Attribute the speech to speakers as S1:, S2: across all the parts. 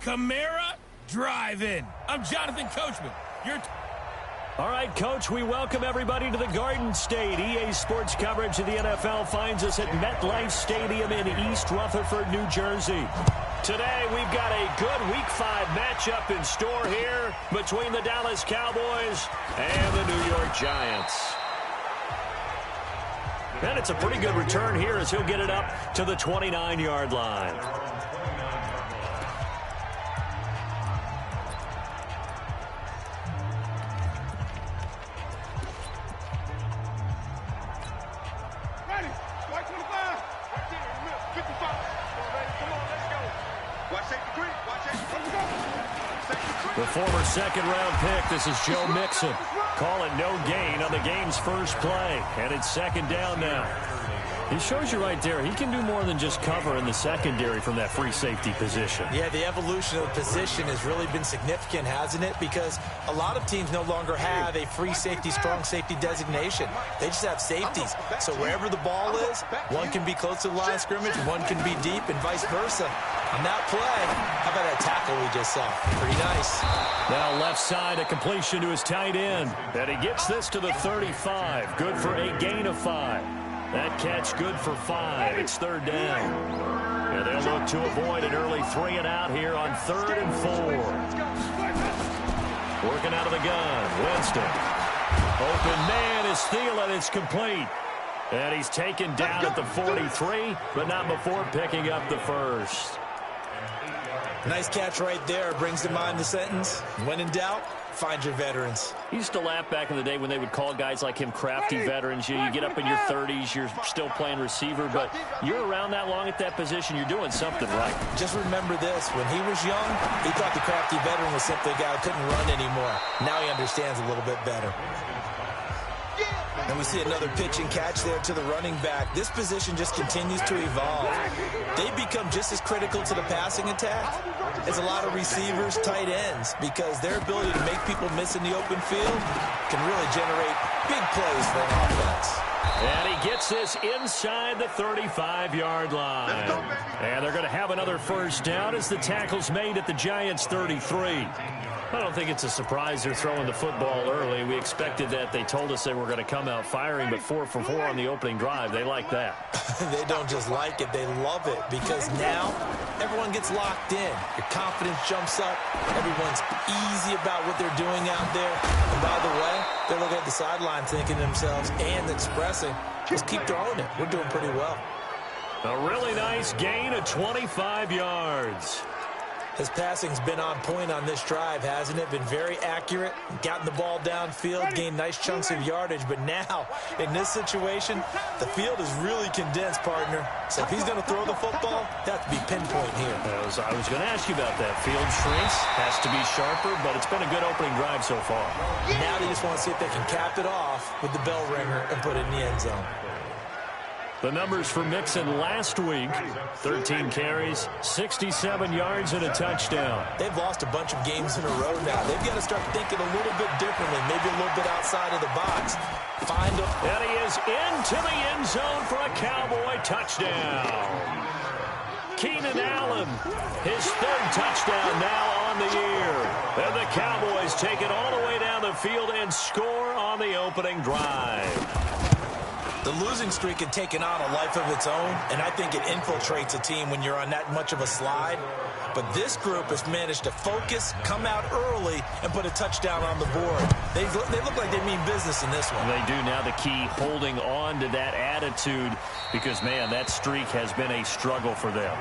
S1: Kamara Drive-In. I'm Jonathan Coachman.
S2: All right, Coach, we welcome everybody to the Garden State. EA Sports coverage of the NFL finds us at MetLife Stadium in East Rutherford, New Jersey. Today, we've got a good Week 5 matchup in store here between the Dallas Cowboys and the New York Giants. And it's a pretty good return here as he'll get it up to the 29-yard line. The former second-round pick, this is Joe Mixon. Call it no gain on the game's first play, and it's second down now. He shows you right there, he can do more than just cover in the secondary from that free safety position.
S3: Yeah, the evolution of the position has really been significant, hasn't it? Because a lot of teams no longer have a free safety, strong safety designation. They just have safeties. So wherever the ball is, one can be close to the line of scrimmage, one can be deep, and vice versa. On that play, how about that tackle we just saw? Pretty nice.
S2: Now left side, a completion to his tight end. And he gets this to the 35. Good for a gain of 5. That catch good for 5. It's third down. And they'll look to avoid an early 3-and-out here on 3rd and 4. Working out of the gun, Winston. Open man is Thielen. It's complete. And he's taken down at the 43, but not before picking up the first.
S3: Nice catch right there. Brings to mind the sentence, when in doubt, find your veterans.
S2: He used to laugh back in the day when they would call guys like him crafty veterans. You get up in your 30s, you're still playing receiver, but you're around that long at that position, you're doing something right.
S3: Just remember this. When he was young, he thought the crafty veteran was simply a guy who couldn't run anymore. Now he understands a little bit better. And we see another pitch and catch there to the running back. This position just continues to evolve. They become just as critical to the passing attack as a lot of receivers, tight ends, because their ability to make people miss in the open field can really generate big plays for an offense.
S2: And he gets this inside the 35-yard line. And they're going to have another first down as the tackle's made at the Giants' 33. I don't think it's a surprise they're throwing the football early. We expected that. They told us they were going to come out firing, but 4 for 4 on the opening drive. They like that.
S3: They don't just like it, they love it, because now everyone gets locked in. Your confidence jumps up. Everyone's easy about what they're doing out there. And by the way, they're looking at the sideline thinking to themselves and expressing, just keep throwing it. We're doing pretty well.
S2: A really nice gain of 25 yards.
S3: His passing's been on point on this drive, hasn't it? Been very accurate, gotten the ball downfield, gained nice chunks of yardage. But now, in this situation, the field is really condensed, partner. So if he's going to throw the football, that has to be pinpoint here.
S2: I was going to ask you about that. Field shrinks, has to be sharper, but it's been a good opening drive so far.
S3: Now they just want to see if they can cap it off with the bell ringer and put it in the end zone.
S2: The numbers for Mixon last week, 13 carries, 67 yards, and a touchdown.
S3: They've lost a bunch of games in a row now. They've got to start thinking a little bit differently, maybe a little bit outside of the box. Find him.
S2: And he is into the end zone for a Cowboy touchdown. Keenan Allen, his 3rd touchdown now on the year. And the Cowboys take it all the way down the field and score on the opening drive.
S3: The losing streak had taken on a life of its own, and I think it infiltrates a team when you're on that much of a slide. But this group has managed to focus, come out early, and put a touchdown on the board. They look like they mean business in this one.
S2: They do. Now the key, holding on to that attitude, because, man, that streak has been a struggle for them.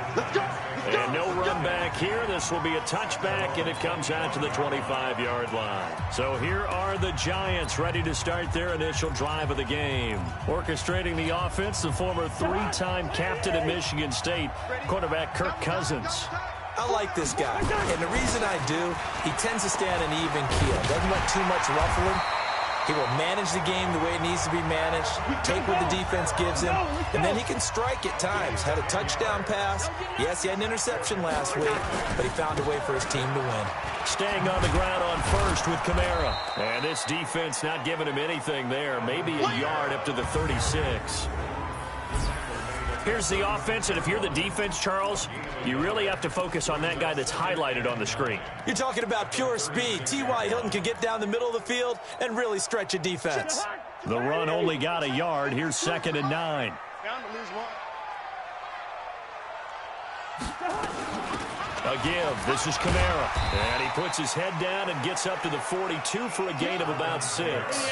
S2: And no run back here. This will be a touchback, and it comes out to the 25-yard line. So here are the Giants ready to start their initial drive of the game. Orchestrating the offense, the former 3-time captain at Michigan State, quarterback Kirk Cousins.
S3: I like this guy, and the reason I do, he tends to stay on an even keel. Doesn't want too much ruffling. He will manage the game the way it needs to be managed, take what the defense gives him, and then he can strike at times. Had a touchdown pass. Yes, he had an interception last week, but he found a way for his team to win.
S2: Staying on the ground on first with Kamara. And this defense not giving him anything there. Maybe a yard up to the 36. Here's the offense, and if you're the defense, Charles, you really have to focus on that guy that's highlighted on the screen.
S3: You're talking about pure speed. T.Y. Hilton can get down the middle of the field and really stretch a defense.
S2: The run only got a yard. Here's 2nd and 9. A give. This is Kamara. And he puts his head down and gets up to the 42 for a gain of about 6.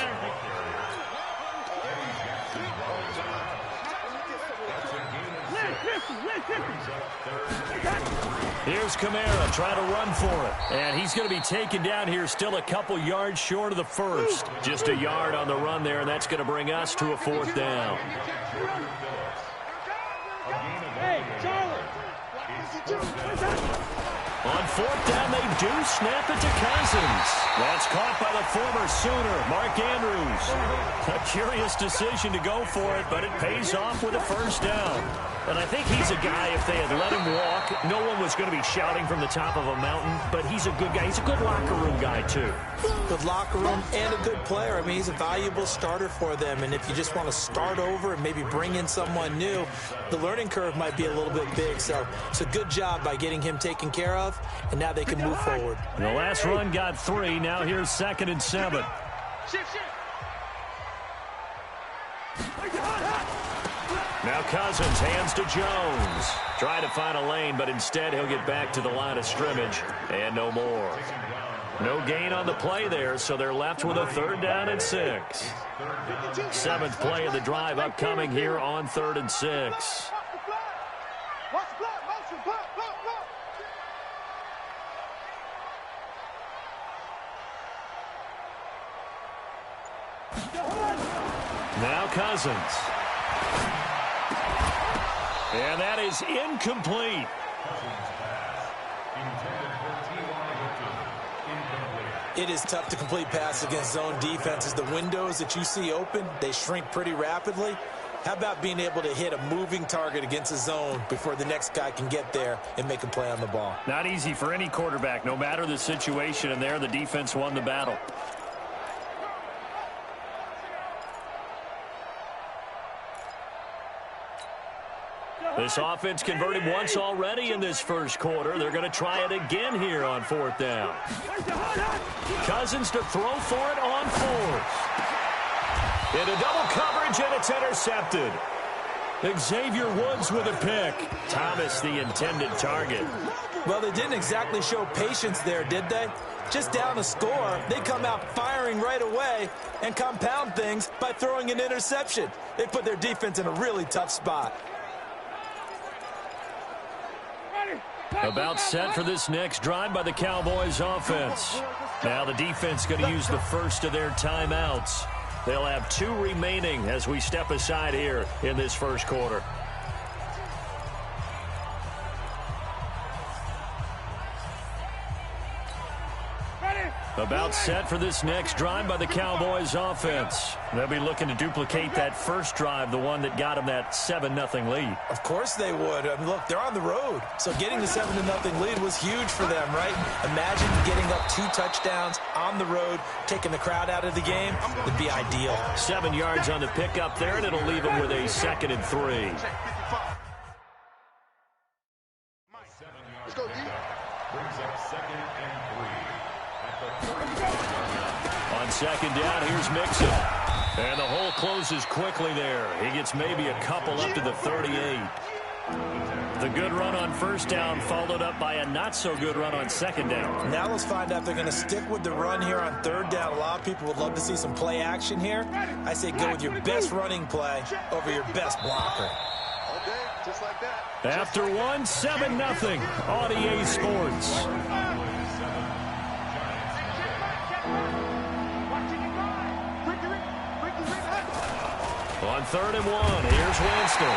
S2: Here's Kamara trying to run for it. And he's going to be taken down here still a couple yards short of the first. Just a yard on the run there, and that's going to bring us to a 4th down. On 4th down, they do snap it to Cousins. That's caught by the former Sooner, Mark Andrews. A curious decision to go for it, but it pays off with a 1st down. And I think he's a guy, if they had let him walk, no one was going to be shouting from the top of a mountain, but he's a good guy. He's a good locker room guy, too.
S3: Good locker room and a good player. I mean, he's a valuable starter for them, and if you just want to start over and maybe bring in someone new, the learning curve might be a little bit big, so it's a good job by getting him taken care of, and now they can move forward.
S2: The last run got 3. Now here's 2nd and 7. Now Cousins hands to Jones. Trying to find a lane, but instead he'll get back to the line of scrimmage. And no more. No gain on the play there, so they're left with a 3rd down and 6. 7th play of the drive upcoming here on 3rd and 6. Now Cousins. And that is incomplete.
S3: It is tough to complete passes against zone defenses. The windows that you see open, they shrink pretty rapidly. How about being able to hit a moving target against a zone before the next guy can get there and make a play on the ball?
S2: Not easy for any quarterback, no matter the situation, and there the defense won the battle. This offense converted once already in this first quarter. They're going to try it again here on 4th down. Cousins to throw for it on 4th. Into double coverage, and it's intercepted. Xavier Woods with a pick. Thomas the intended target.
S3: Well, they didn't exactly show patience there, did they? Just down a score, they come out firing right away and compound things by throwing an interception. They put their defense in a really tough spot.
S2: About set for this next drive by the Cowboys offense. Now the defense going to use the first of their timeouts. They'll have 2 remaining as we step aside here in this first quarter. About set for this next drive by the Cowboys offense. They'll be looking to duplicate that first drive, the one that got them that 7-0 lead.
S3: Of course they would. I mean, look, they're on the road. So getting the 7-0 lead was huge for them, right? Imagine getting up 2 touchdowns on the road, taking the crowd out of the game. Would be ideal.
S2: 7 yards on the pickup there, and it'll leave them with a 2nd and 3.
S4: Let's go deep. Brings up 2nd and 3.
S2: On 2nd down, here's Mixon. And the hole closes quickly there. He gets maybe a couple up to the 38. The good run on 1st down followed up by a not-so-good run on 2nd down.
S3: Now let's find out if they're going to stick with the run here on 3rd down. A lot of people would love to see some play action here. I say go with your best running play over your best blocker.
S4: Okay, just like that.
S2: After 1, 7-0 on EA Sports. On 3rd and 1, here's Winston.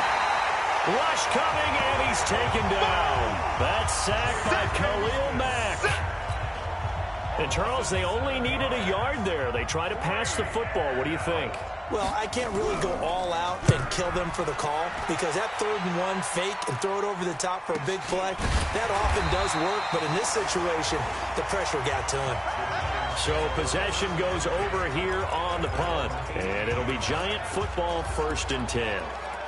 S2: Rush coming, and he's taken down. That's sacked by Khalil Mack. And, Charles, they only needed a yard there. They try to pass the football. What do you think?
S3: Well, I can't really go all out and kill them for the call because that 3rd and 1 fake and throw it over the top for a big play, that often does work. But in this situation, the pressure got to him.
S2: So possession goes over here on the punt. And it'll be Giant football 1st and 10.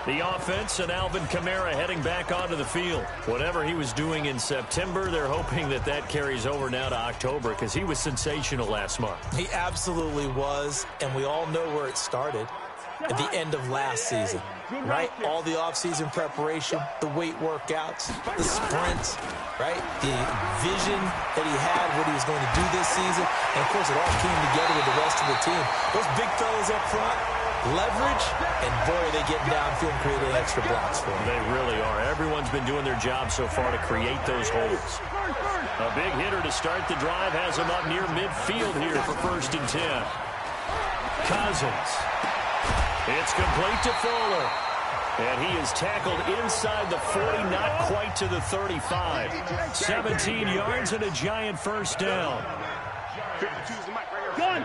S2: The offense and Alvin Kamara heading back onto the field. Whatever he was doing in September, they're hoping that that carries over now to October because he was sensational last month.
S3: He absolutely was, and we all know where it started. At the end of last season, right? All the offseason preparation, the weight workouts, the sprints, right? The vision that he had, what he was going to do this season. And, of course, it all came together with the rest of the team. Those big fellas up front, leverage, and, boy, are they getting downfield and creating extra blocks for him.
S2: They really are. Everyone's been doing their job so far to create those holes. A big hitter to start the drive has him up near midfield here for 1st and 10. Cousins. It's complete to Fuller. And he is tackled inside the 40, not quite to the 35. 17 yards and a giant 1st down.
S5: Gun.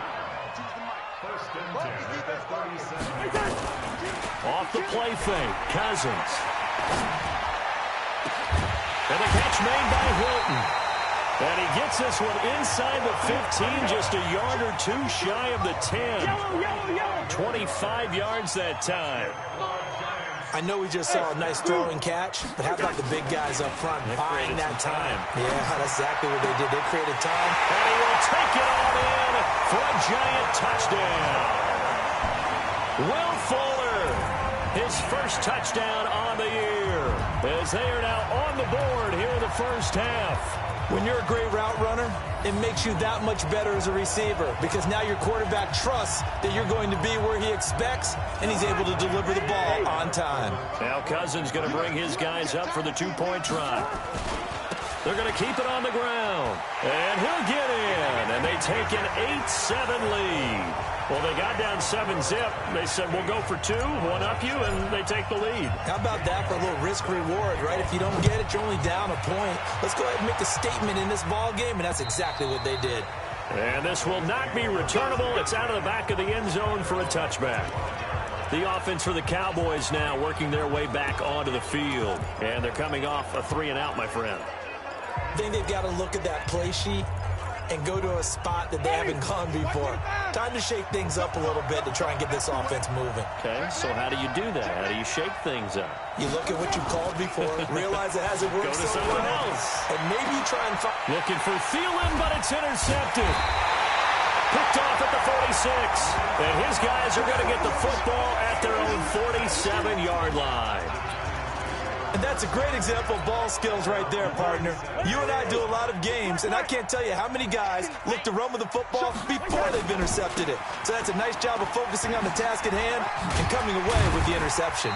S2: Off the play fake, Cousins. And the catch made by Hilton. And he gets this one inside the 15, just a yard or two shy of the 10. 25 yards that time.
S3: I know we just saw a nice throwing catch, but how about the big guys up front buying that time? Yeah, that's exactly what they did. They created time.
S2: And he will take it all in for a giant touchdown. Will Fuller, his first touchdown on the year, as they are now on the board here in the 1st half.
S3: When you're a great route runner, it makes you that much better as a receiver because now your quarterback trusts that you're going to be where he expects, and he's able to deliver the ball on time.
S2: Now Cousins going to bring his guys up for the 2-point try. They're going to keep it on the ground, and he'll get in, and they take an 8-7 lead. Well, they got down 7-zip. They said, we'll go for 2, one up you, and they take the lead.
S3: How about that for a little risk-reward, right? If you don't get it, you're only down a point. Let's go ahead and make a statement in this ball game, and that's exactly what they did.
S2: And this will not be returnable. It's out of the back of the end zone for a touchback. The offense for the Cowboys now working their way back onto the field. And they're coming off a 3-and-out, my friend.
S3: I think they've got to look at that play sheet and go to a spot that they haven't gone before. Time to shake things up a little bit to try and get this offense moving.
S2: Okay, so how do you do that? How do you shake things up?
S3: You look at what you called before, realize it hasn't worked
S2: so
S3: well,
S2: else.
S3: and maybe you try and find...
S2: Looking for Thielen, but it's intercepted. Picked off at the 46. And his guys are going to get the football at their own 47-yard line.
S3: And that's a great example of ball skills right there, partner. You and I do a lot of games, and I can't tell you how many guys look to run with the football before they've intercepted it. So that's a nice job of focusing on the task at hand and coming away with the interception.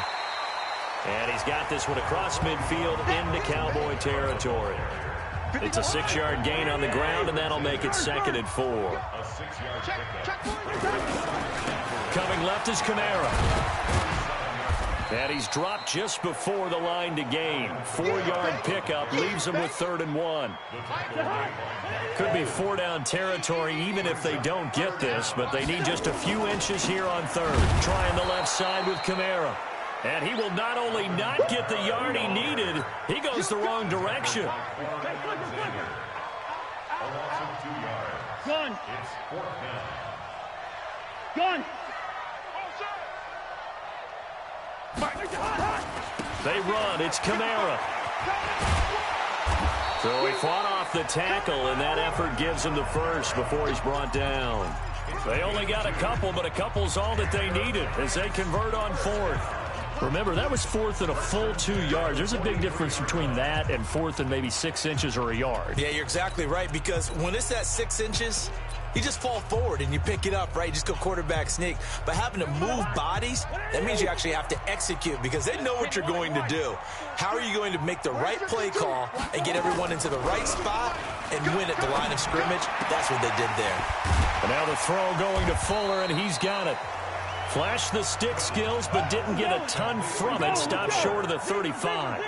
S2: And he's got this one across midfield into Cowboy territory. It's a 6-yard gain on the ground, and that'll make it 2nd and 4. Coming left is Kamara. And he's dropped just before the line to gain. 4-yard pickup leaves him with 3rd and 1. Could be 4-down territory even if they don't get this, but they need just a few inches here on 3rd. Trying the left side with Kamara. And he will not only not get the yard he needed, he goes the wrong direction.
S5: Gun. Gun.
S2: They run. It's Kamara. So he fought off the tackle, and that effort gives him the first before he's brought down. They only got a couple, but a couple's all that they needed as they convert on 4th. Remember, that was 4th and a full 2 yards. There's a big difference between that and 4th and maybe 6 inches or a yard.
S3: Yeah, you're exactly right, because when it's at 6 inches, you just fall forward and you pick it up, right? You just go quarterback sneak. But having to move bodies, that means you actually have to execute because they know what you're going to do. How are you going to make the right play call and get everyone into the right spot and win at the line of scrimmage? That's what they did there.
S2: And now the throw going to Fuller, and he's got it. Flashed the stick skills, but didn't get a ton from it. Stopped short of the 35.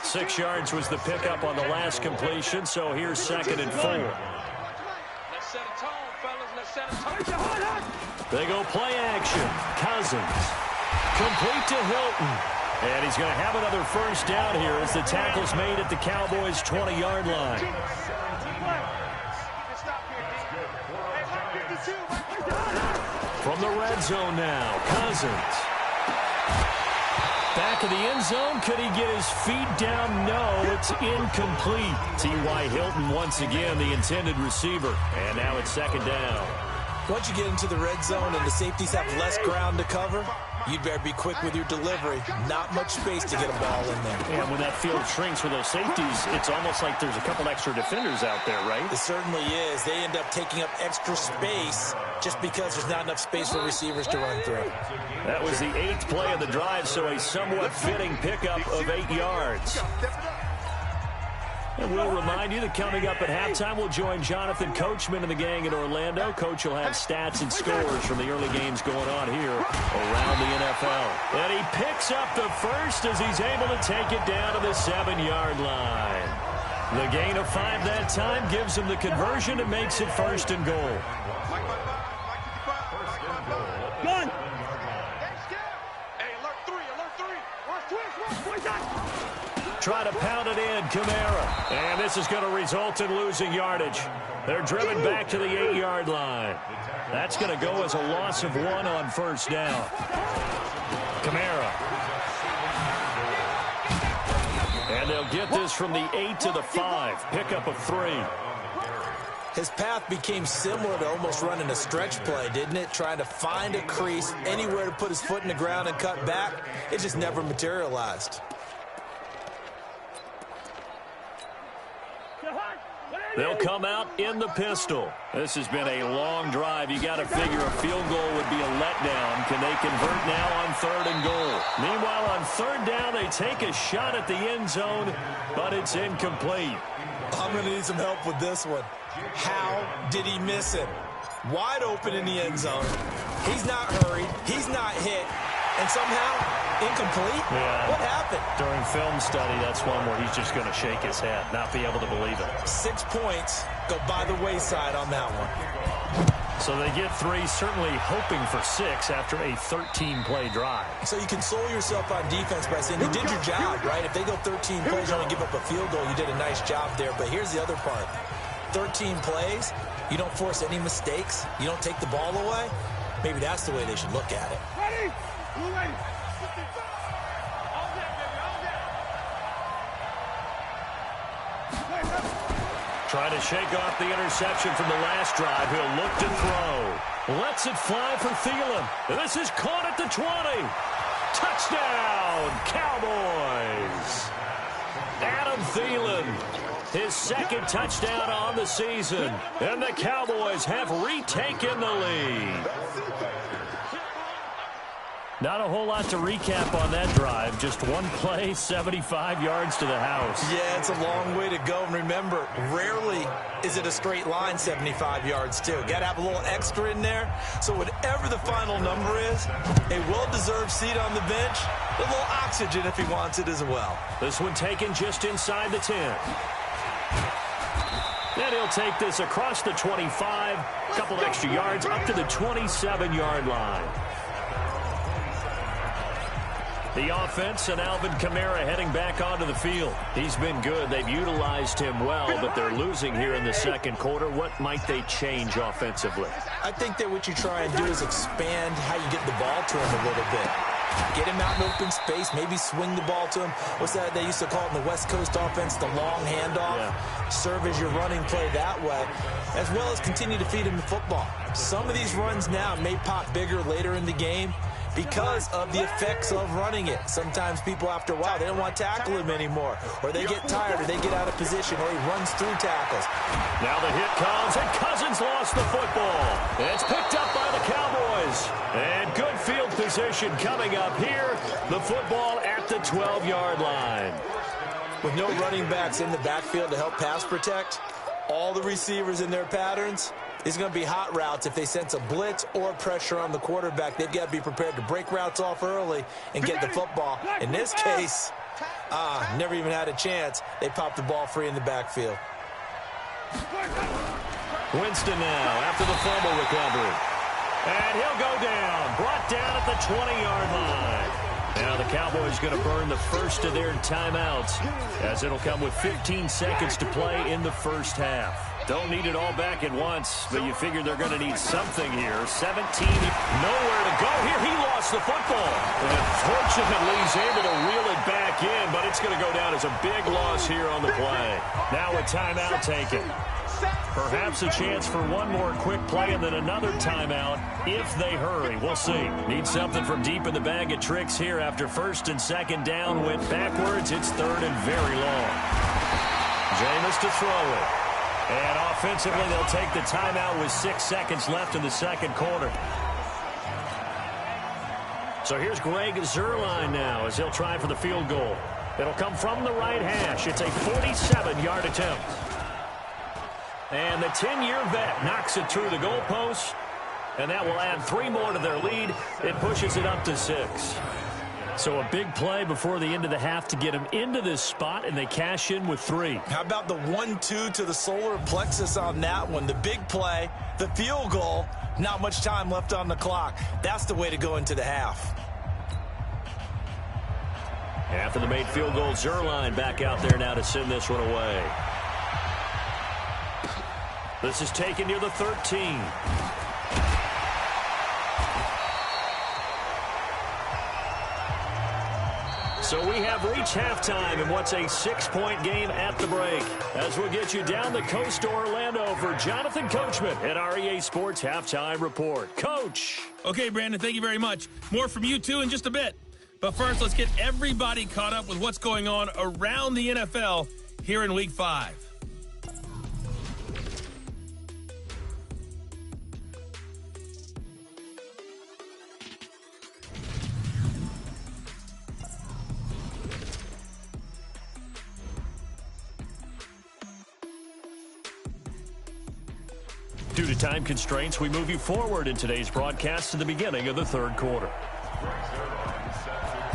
S2: 6 yards was the pickup on the last completion, so here's 2nd and 4.
S5: Let's set a tone, fellas. Let's set a tone.
S2: They go play action. Cousins. Complete to Hilton. And he's going to have another first down here as the tackle's made at the Cowboys' 20-yard line. From the red zone now, Cousins. Back of the end zone. Could he get his feet down? No, it's incomplete. T.Y. Hilton once again the intended receiver. And now it's second down.
S3: Once you get into the red zone and the safeties have less ground to cover, you'd better be quick with your delivery. Not much space to get a ball in there.
S2: And when that field shrinks for those safeties, it's almost like there's a couple extra defenders out there, right?
S3: It certainly is. They end up taking up extra space just because there's not enough space for receivers to run through.
S2: That was the 8th play of the drive, so a somewhat fitting pickup of 8 yards. And we'll remind you that coming up at halftime, we'll join Jonathan Coachman and the gang in Orlando. Coach will have stats and scores from the early games going on here around the NFL. And he picks up the first as he's able to take it down to the 7-yard line. The gain of 5 that time gives him the conversion and makes it 1st and goal.
S5: Gun. Hey, alert 3, alert 3. Where's twins?
S2: Try to pound it in, Kamara. And this is going to result in losing yardage. They're driven back to the 8-yard line. That's going to go as a loss of 1 on 1st down. Kamara. And they'll get this from the 8 to the 5. Pickup of 3.
S3: His path became similar to almost running a stretch play, didn't it? Trying to find a crease, anywhere to put his foot in the ground and cut back. It just never materialized.
S2: They'll come out in the pistol. This has been a long drive. You got to figure a field goal would be a letdown. Can they convert now on 3rd and goal? Meanwhile, on 3rd down, they take a shot at the end zone, but it's incomplete.
S3: I'm going to need some help with this one. How did he miss it? Wide open in the end zone. He's not hurried. He's not hit. And somehow, incomplete?
S2: Yeah.
S3: What happened?
S2: During film study, that's one where he's just going to shake his head, not be able to believe it.
S3: 6 points go by the wayside on that one.
S2: So they get 3, certainly hoping for 6 after a 13-play drive.
S3: So you console yourself on defense by saying you did your job, right? If they go 13 plays, you only give up a field goal, you did a nice job there. But here's the other part. 13 plays, you don't force any mistakes, you don't take the ball away. Maybe that's the way they should look at it.
S5: Ready? Ready?
S2: Trying to shake off the interception from the last drive. He'll look to throw. Lets it fly for Thielen. This is caught at the 20. Touchdown, Cowboys. Adam Thielen, his 2nd touchdown on the season. And the Cowboys have retaken the lead. Not a whole lot to recap on that drive. Just one play, 75 yards to the house.
S3: Yeah, it's a long way to go. And remember, rarely is it a straight line 75 yards, too. Got to have a little extra in there. So whatever the final number is, a well-deserved seat on the bench, a little oxygen if he wants it as well.
S2: This one taken just inside the 10. And he'll take this across the 25, a couple extra yards up to the 27-yard line. The offense and Alvin Kamara heading back onto the field. He's been good. They've utilized him well, but they're losing here in the 2nd quarter. What might they change offensively?
S3: I think that what you try and do is expand how you get the ball to him a little bit. Get him out in open space, maybe swing the ball to him. What's that they used to call it in the West Coast offense, the long handoff? Yeah. Serve as your running play that way, as well as continue to feed him the football. Some of these runs now may pop bigger later in the game because of the effects of running it. Sometimes people, after a while, they don't want to tackle him anymore, or they get tired, or they get out of position, or he runs through tackles.
S2: Now the hit comes, and Cousins lost the football. It's picked up by the Cowboys. And good field position coming up here. The football at the 12-yard line.
S3: With no running backs in the backfield to help pass protect, all the receivers in their patterns, it's going to be hot routes. If they sense a blitz or pressure on the quarterback, they've got to be prepared to break routes off early and get the football. In this case, never even had a chance. They popped the ball free in the backfield.
S2: Winston now after the fumble recovery. And he'll go down. Brought down at the 20-yard line. Now the Cowboys going to burn the first of their timeouts, as it'll come with 15 seconds to play in the first half. Don't need it all back at once, but you figure they're going to need something here. 17, nowhere to go here. He lost the football. And fortunately, he's able to reel it back in, but it's going to go down as a big loss here on the play. Now a timeout taken. Perhaps a chance for one more quick play and then another timeout if they hurry. We'll see. Need something from deep in the bag of tricks here after first and second down went backwards. It's third and very long. Jameis to throw it. And offensively, they'll take the timeout with 6 seconds left in the second quarter. So here's Greg Zuerlein now as he'll try for the field goal. It'll come from the right hash. It's a 47-yard attempt. And the 10-year vet knocks it through the goalpost. And that will add 3 more to their lead. It pushes it up to 6. So a big play before the end of the half to get them into this spot, and they cash in with 3.
S3: How about the 1-2 to the solar plexus on that one? The big play, the field goal, not much time left on the clock. That's the way to go into the half.
S2: After the made field goal, Zuerlein back out there now to send this one away. This is taken near the 13. So we have reached halftime in what's a 6-point game at the break. As we'll get you down the coast to Orlando for Jonathan Coachman at our EA Sports Halftime Report. Coach.
S1: Okay, Brandon, thank you very much. More from you two in just a bit. But first, let's get everybody caught up with what's going on around the NFL here in Week 5.
S2: Due to time constraints, we move you forward in today's broadcast to the beginning of the third quarter.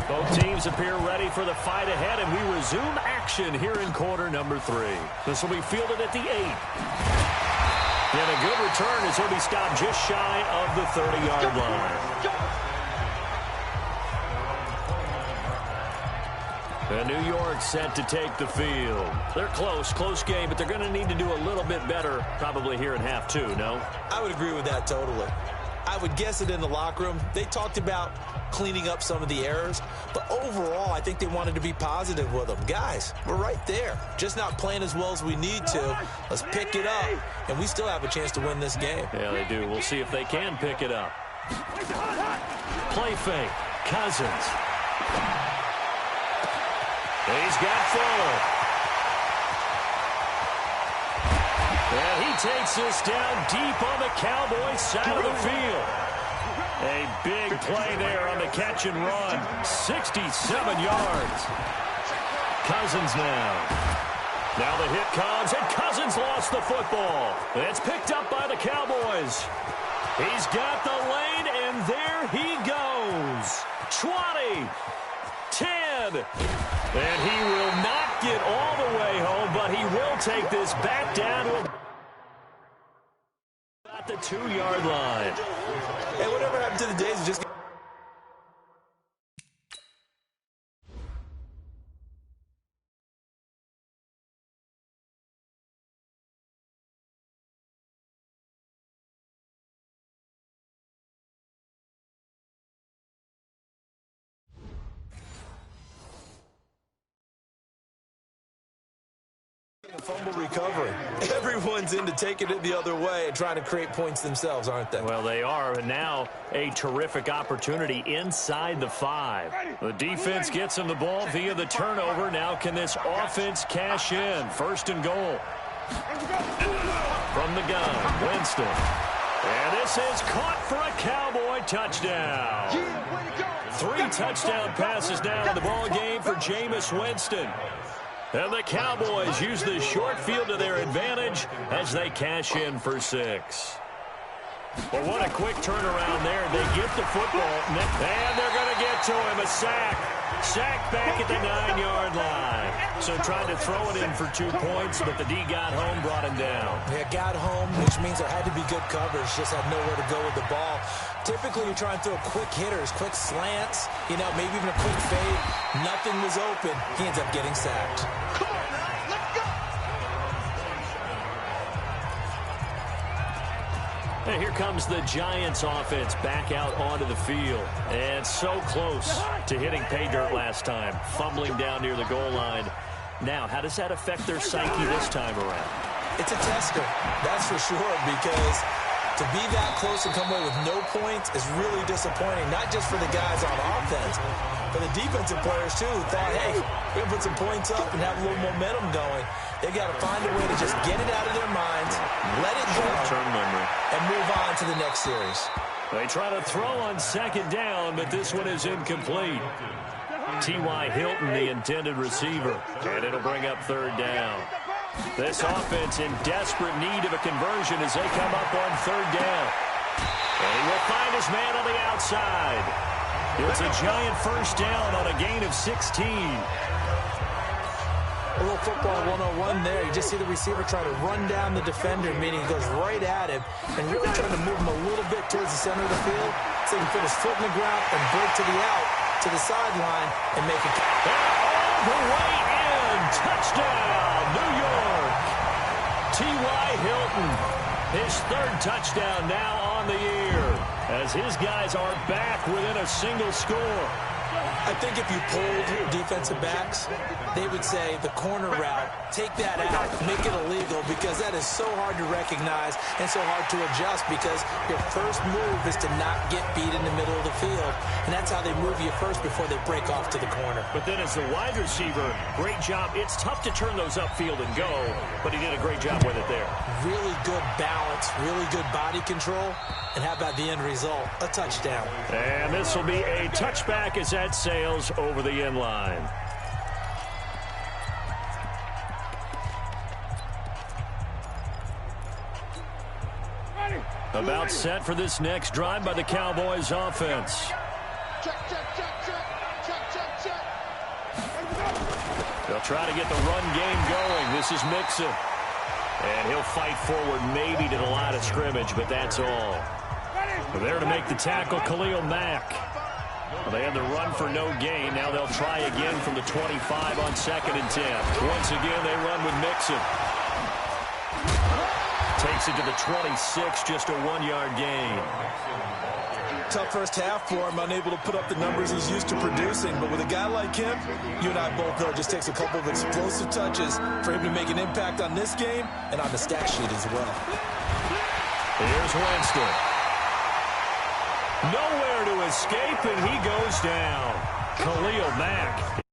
S2: Both teams appear ready for the fight ahead, and we resume action here in quarter number 3. This will be fielded at the 8. And a good return as he'll be stopped just shy of the 30-yard line. And New York set to take the field. They're close game, but they're going to need to do a little bit better probably here in half 2, no?
S3: I would agree with that totally. I would guess it in the locker room. They talked about cleaning up some of the errors, but overall, I think they wanted to be positive with them. Guys, we're right there. Just not playing as well as we need to. Let's pick it up, and we still have a chance to win this game.
S2: Yeah, they do. We'll see if they can pick it up. Play fake. Cousins. He's got Fuller. And he takes this down deep on the Cowboys side of the field. A big play there on the catch and run. 67 yards. Cousins now. Now the hit comes, and Cousins lost the football. It's picked up by the Cowboys. He's got the lane, and there he goes. 20. 10. And he will not get all the way home, but he will take this back down at the 2-yard line.
S3: Hey, whatever happened to the days of just... fumble recovery. Everyone's into taking it the other way and trying to create points themselves, aren't they?
S2: Well, they are. And now a terrific opportunity inside the 5. The defense gets him the ball via the turnover. Now can this offense cash in? First and goal. From the gun, Winston. And this is caught for a Cowboy touchdown. 3 touchdown passes now in the ball game for Jameis Winston. And the Cowboys use the short field to their advantage as they cash in for 6. Well, what a quick turnaround there. They get the football, and they're going to get to him. A sack. Sack back at the 9-yard line. So tried to throw it in for 2 points, but the D got home, brought him down.
S3: Yeah, got home, which means there had to be good coverage. Just had nowhere to go with the ball. Typically, you're trying to throw quick hitters, quick slants, you know, maybe even a quick fade. Nothing was open. He ends up getting sacked.
S2: And here comes the Giants offense back out onto the field. And so close to hitting pay dirt last time, fumbling down near the goal line. Now, how does that affect their psyche this time around?
S3: It's a tester, that's for sure, because to be that close and come away with no points is really disappointing, not just for the guys on offense, but the defensive players, too, who thought, hey, we're going to put some points up and have a little momentum going. They got to find a way to just get it out of their minds, let it go, and move on to the next series.
S2: They try to throw on second down, but this one is incomplete. T.Y. Hilton, the intended receiver, and it'll bring up third down. This offense in desperate need of a conversion as they come up on third down. And he will find his man on the outside. It's a Giant first down on a gain of 16.
S3: A little football 101 there. You just see the receiver try to run down the defender, meaning he goes right at him and really trying to move him a little bit towards the center of the field so he can put his foot in the ground and break to the out, to the sideline, and make it.
S2: All the way in. Touchdown, New York. T.Y. Hilton, his third touchdown now on the year as his guys are back within a single score.
S3: I think if you polled defensive backs, they would say the corner route, take that out, make it illegal, because that is so hard to recognize and so hard to adjust, because your first move is to not get beat in the middle of the field, and that's how they move you first before they break off to the corner.
S2: But then as the wide receiver, great job. It's tough to turn those upfield and go, but he did a great job with it there.
S3: Really good balance, really good body control, and how about the end result? A touchdown.
S2: And this will be a touchback as that sails over the end line. About set for this next drive by the Cowboys offense. They'll try to get the run game going. This is Mixon. And he'll fight forward maybe to the line of scrimmage, but that's all. There to make the tackle, Khalil Mack. Well, they had the run for no gain. Now they'll try again from the 25 on 2nd and 10. Once again, they run with Mixon. Takes it to the 26, just a 1-yard gain.
S3: Tough first half for him, unable to put up the numbers he's used to producing. But with a guy like him, you and I both know it just takes a couple of explosive touches for him to make an impact on this game and on the stat sheet as well.
S2: Here's Winston. Nowhere to escape, and he goes down. Khalil Mack.